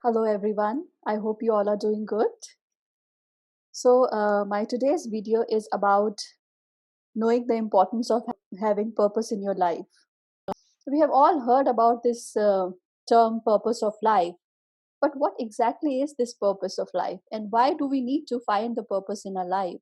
Hello everyone. I hope you all are doing good. So, my today's video is about knowing the importance of having purpose in your life. We have all heard about this term purpose of life, but what exactly is this purpose of life and why do we need to find the purpose in our life?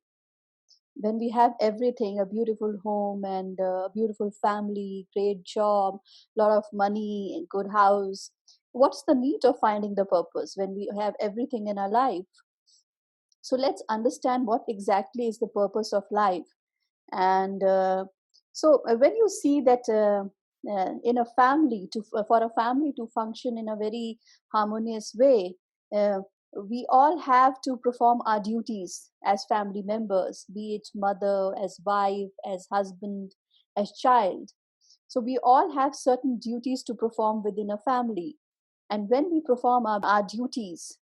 When we have everything, a beautiful home and a beautiful family, great job, lot of money, good house, what's the need of finding the purpose when we have everything in our life? So let's understand what exactly is the purpose of life. And when you see that in a family, for a family to function in a very harmonious way, uh, we all have to perform our duties as family members, be it mother, as wife, as husband, as child. So we all have certain duties to perform within a family. And when we perform our duties,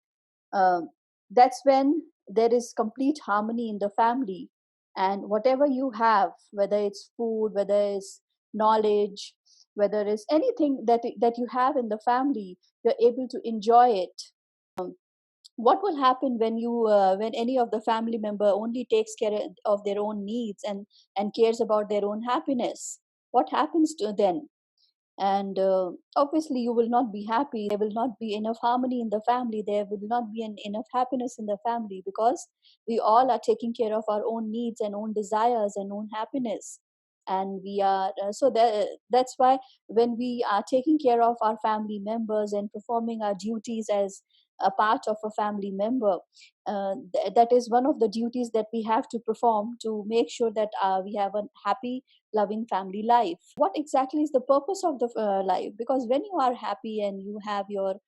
um, that's when there is complete harmony in the family, and whatever you have, whether it's food, whether it's knowledge, whether it's anything that you have in the family, you're able to enjoy it. What will happen when you when any of the family member only takes care of their own needs and cares about their own happiness? What happens to then? And obviously you will not be happy, there will not be enough harmony in the family, there will not be enough happiness in the family, because we all are taking care of our own needs and own desires and own happiness. And we are that's why when we are taking care of our family members and performing our duties as a part of a family member, that is one of the duties that we have to perform to make sure that we have a happy, loving family life. What exactly is the purpose of the life? Because when you are happy and you have your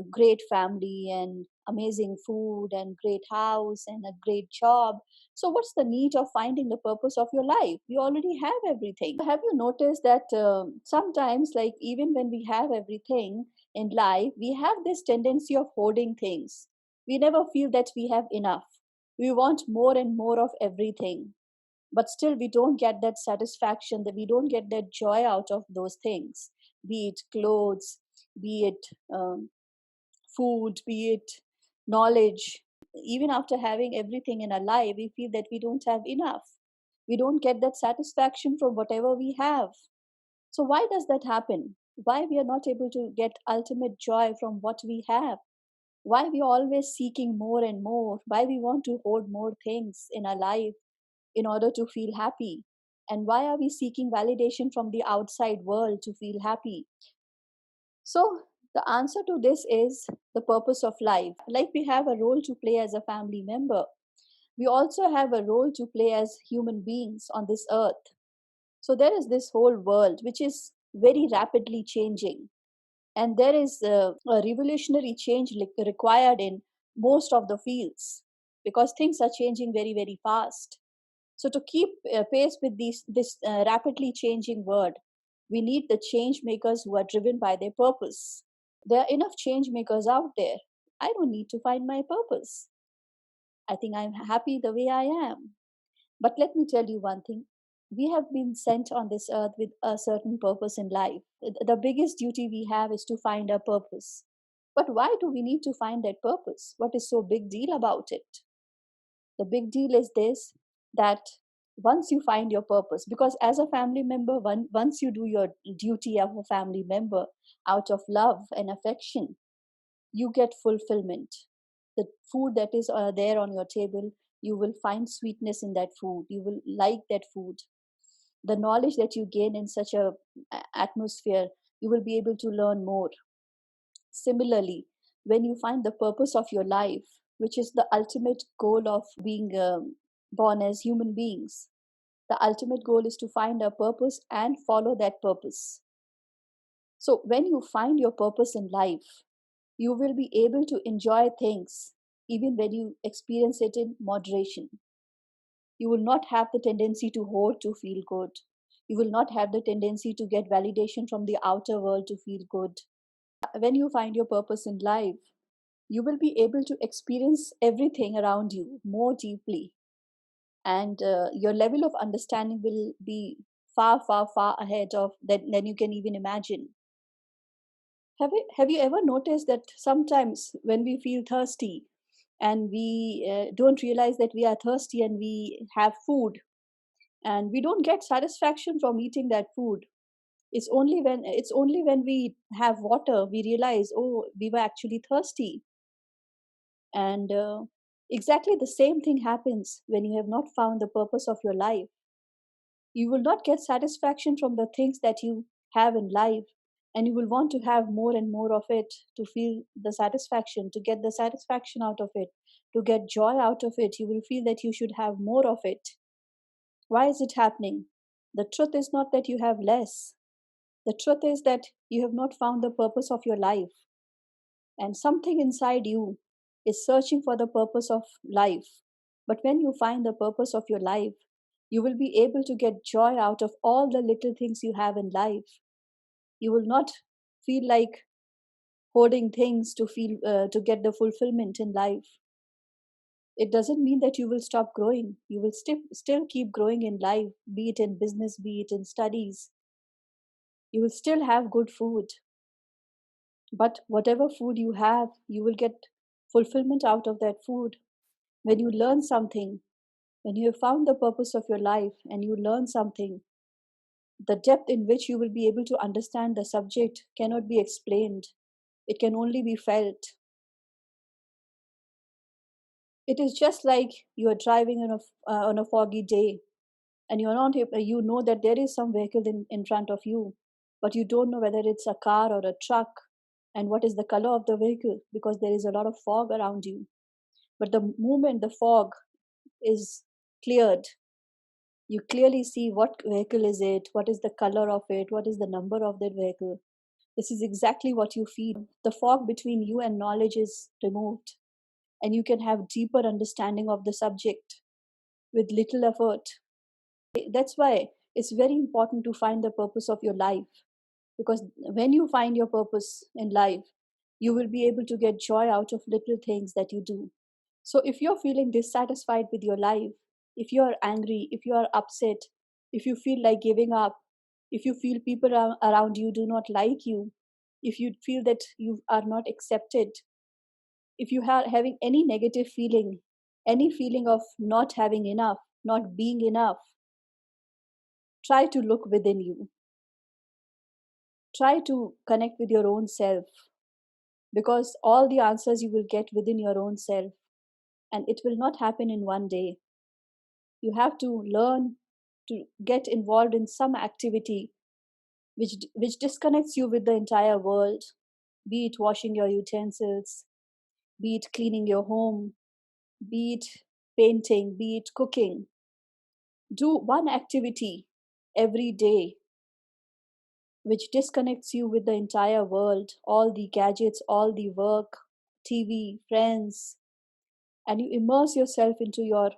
great family and amazing food and great house and a great job, so what's the need of finding the purpose of your life? You already have everything. Have you noticed that sometimes, like, even when we have everything in life, we have this tendency of hoarding things. We never feel that we have enough. We want more and more of everything, but still we don't get that satisfaction, that we don't get that joy out of those things, be it clothes, be it food, be it knowledge. Even after having everything in our life, we feel that we don't have enough. We don't get that satisfaction from whatever we have. So why does that happen? Why we are not able to get ultimate joy from what we have? Why we are always seeking more and more? Why we want to hoard more things in our life in order to feel happy? And why are we seeking validation from the outside world to feel happy? So, the answer to this is the purpose of life. Like we have a role to play as a family member, we also have a role to play as human beings on this earth. So, there is this whole world which is very rapidly changing, and there is a revolutionary change required in most of the fields, because things are changing very, very fast. So to keep pace with this rapidly changing world, we need the change makers who are driven by their purpose. There are enough change makers out there. I don't need to find my purpose. I think I'm happy the way I am. But let me tell you one thing. We have been sent on this earth with a certain purpose in life. The biggest duty we have is to find our purpose. But why do we need to find that purpose? What is so big deal about it? The big deal is this, that once you find your purpose, because as a family member, once you do your duty of a family member out of love and affection, you get fulfillment. The food that is there on your table, you will find sweetness in that food, you will like that food. The knowledge that you gain in such a atmosphere, you will be able to learn more. Similarly, when you find the purpose of your life, which is the ultimate goal of being born as human beings, the ultimate goal is to find a purpose and follow that purpose. So, when you find your purpose in life, you will be able to enjoy things even when you experience it in moderation. You will not have the tendency to hoard to feel good. You will not have the tendency to get validation from the outer world to feel good. When you find your purpose in life, you will be able to experience everything around you more deeply, and your level of understanding will be far, far, far ahead of that than you can even imagine. Have you ever noticed that sometimes when we feel thirsty and we don't realize that we are thirsty and we have food and we don't get satisfaction from eating that food? It's only when we have water we realize, oh, we were actually thirsty. And exactly the same thing happens when you have not found the purpose of your life. You will not get satisfaction from the things that you have in life, and you will want to have more and more of it to feel the satisfaction, to get the satisfaction out of it, to get joy out of it. You will feel that you should have more of it. Why is it happening? The truth is not that you have less. The truth is that you have not found the purpose of your life, and something inside you is searching for the purpose of life. But when you find the purpose of your life, you will be able to get joy out of all the little things you have in life. You will not feel like hoarding things to get the fulfillment in life. It doesn't mean that you will stop growing. You will still keep growing in life, be it in business, be it in studies. You will still have good food. But whatever food you have, you will get fulfillment out of that food. When you learn something, when you have found the purpose of your life and you learn something, the depth in which you will be able to understand the subject cannot be explained. It can only be felt. It is just like you are driving on a foggy day and you know that there is some vehicle in front of you, but you don't know whether it's a car or a truck and what is the color of the vehicle because there is a lot of fog around you. But the moment the fog is cleared, you clearly see what vehicle is it, what is the color of it, what is the number of that vehicle. This is exactly what you feel. The fog between you and knowledge is removed, and you can have deeper understanding of the subject with little effort. That's why it's very important to find the purpose of your life, because when you find your purpose in life, you will be able to get joy out of little things that you do. So if you're feeling dissatisfied with your life, if you're angry, if you are upset, if you feel like giving up, if you feel people around you do not like you, if you feel that you are not accepted, if you are having any negative feeling, any feeling of not having enough, not being enough, try to look within you. Try to connect with your own self, because all the answers you will get within your own self, and it will not happen in one day. You have to learn to get involved in some activity which disconnects you with the entire world, be it washing your utensils, be it cleaning your home, be it painting, be it cooking. Do one activity every day which disconnects you with the entire world, all the gadgets, all the work, TV, friends, and you immerse yourself into your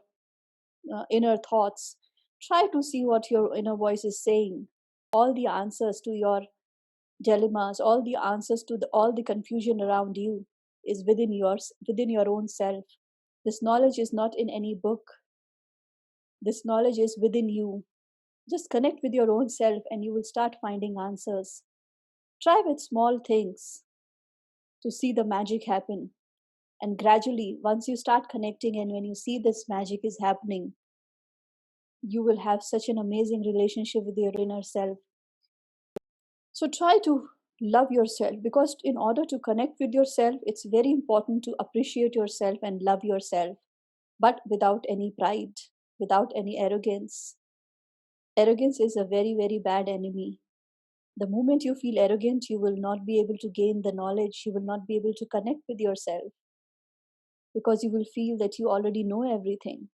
inner thoughts. Try to see what your inner voice is saying. All the answers to your dilemmas, all the answers to all the confusion around you is within your own self. This knowledge is not in any book. This knowledge is within you. Just connect with your own self and you will start finding answers. Try with small things to see the magic happen. And gradually, once you start connecting and when you see this magic is happening, you will have such an amazing relationship with your inner self. So try to love yourself, because in order to connect with yourself, it's very important to appreciate yourself and love yourself, but without any pride, without any arrogance. Arrogance is a very, very bad enemy. The moment you feel arrogant, you will not be able to gain the knowledge, you will not be able to connect with yourself, because you will feel that you already know everything.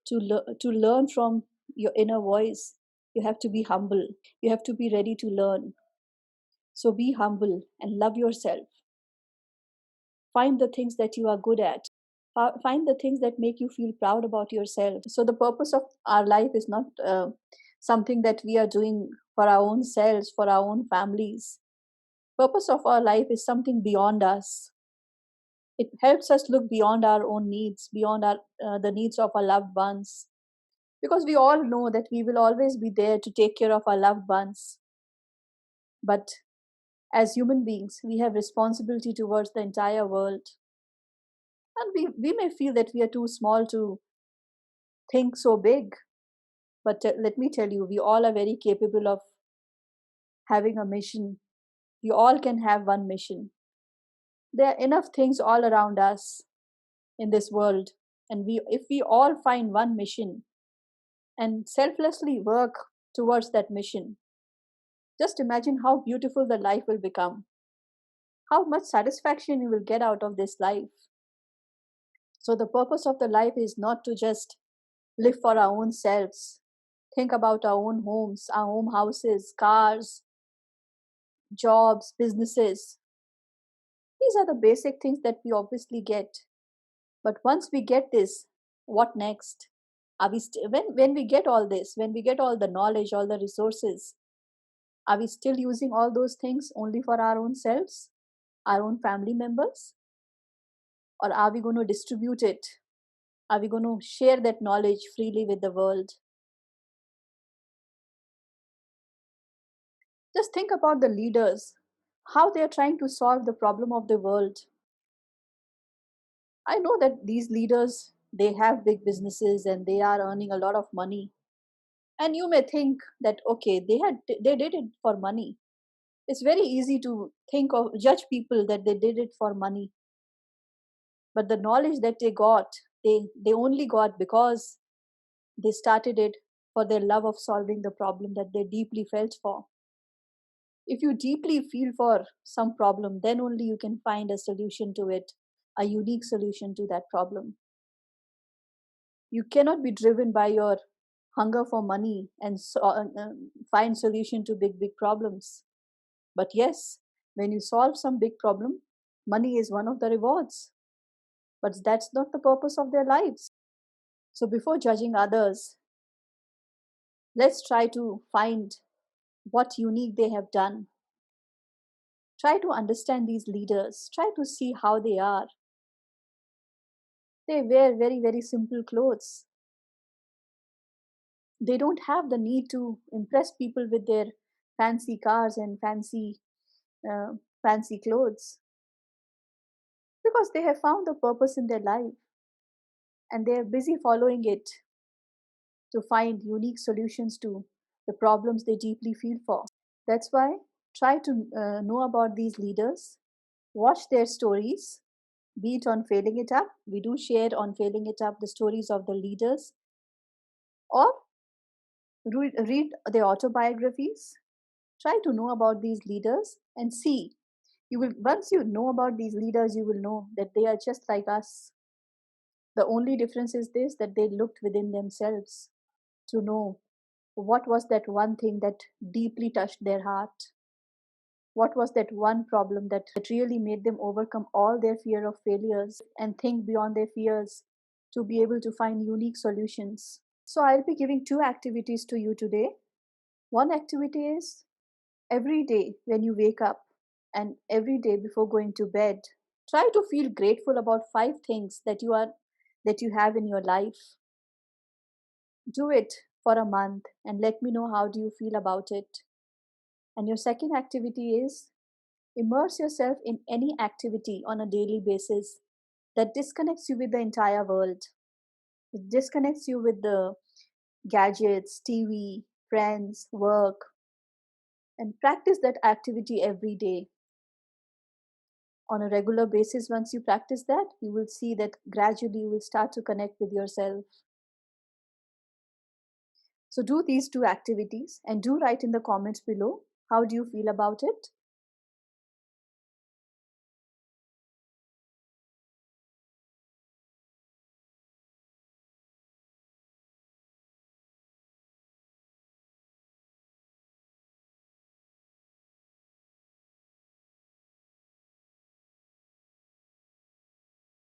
To learn from your inner voice, you have to be humble. You have to be ready to learn. So be humble and love yourself. Find the things that you are good at. Find the things that make you feel proud about yourself. So the purpose of our life is not something that we are doing for our own selves, for our own families. Purpose of our life is something beyond us. It helps us look beyond our own needs, beyond the needs of our loved ones, because we all know that we will always be there to take care of our loved ones. But As human beings, we have responsibility towards the entire world. And we may feel that we are too small to think so big, but let me tell you, we all are very capable of having a mission. We all can have one mission. There are enough things all around us in this world, and if we all find one mission and selflessly work towards that mission, just imagine how beautiful the life will become, how much satisfaction you will get out of this life. So the purpose of the life is not to just live for our own selves, think about our own homes, our own houses, cars, jobs, businesses. These are the basic things that we obviously get. But once we get this, what next? Are we when we get all this, when we get all the knowledge, all the resources, are we still using all those things only for our own selves, our own family members? Or are we going to distribute it? Are we going to share that knowledge freely with the world? Just think about the leaders, how they are trying to solve the problem of the world. I know that these leaders, they have big businesses and they are earning a lot of money. And you may think that okay, they did it for money. It's very easy to think of judge people that they did it for money. But the knowledge that they got, they only got because they started it for their love of solving the problem that they deeply felt for. If you deeply feel for some problem, then only you can find a solution to it, a unique solution to that problem. You cannot be driven by your hunger for money and find solution to big problems. But yes, when you solve some big problem, money is one of the rewards. But that's not the purpose of their lives. So before judging others, let's try to find what unique they have done. Try to understand these leaders. Try to see how they are. They wear very simple clothes. They don't have the need to impress people with their fancy cars and uh, fancy clothes, because they have found the purpose in their life and they are busy following it to find unique solutions to the problems they deeply feel for. That's why try to know about these leaders, watch their stories, be it on Failing It Up. We do share on Failing It Up the stories of the leaders, or read their autobiographies. Try to know about these leaders and see. You will once you know about these leaders, you will know that they are just like us. The only difference is this, that they looked within themselves to know what was that one thing that deeply touched their heart. What was that one problem that really made them overcome all their fear of failures and think beyond their fears to be able to find unique solutions? So, I'll be giving two activities to you today. One activity is every day when you wake up and every day before going to bed, try to feel grateful about five things that you have in your life. Do it for a month and let me know how do you feel about it. And your second activity is immerse yourself in any activity on a daily basis that disconnects you with the entire world. It disconnects you with the gadgets, TV, friends, work, and practice that activity every day. On a regular basis, once you practice that, you will see that gradually you will start to connect with yourself. So do these two activities and do write in the comments below how do you feel about it.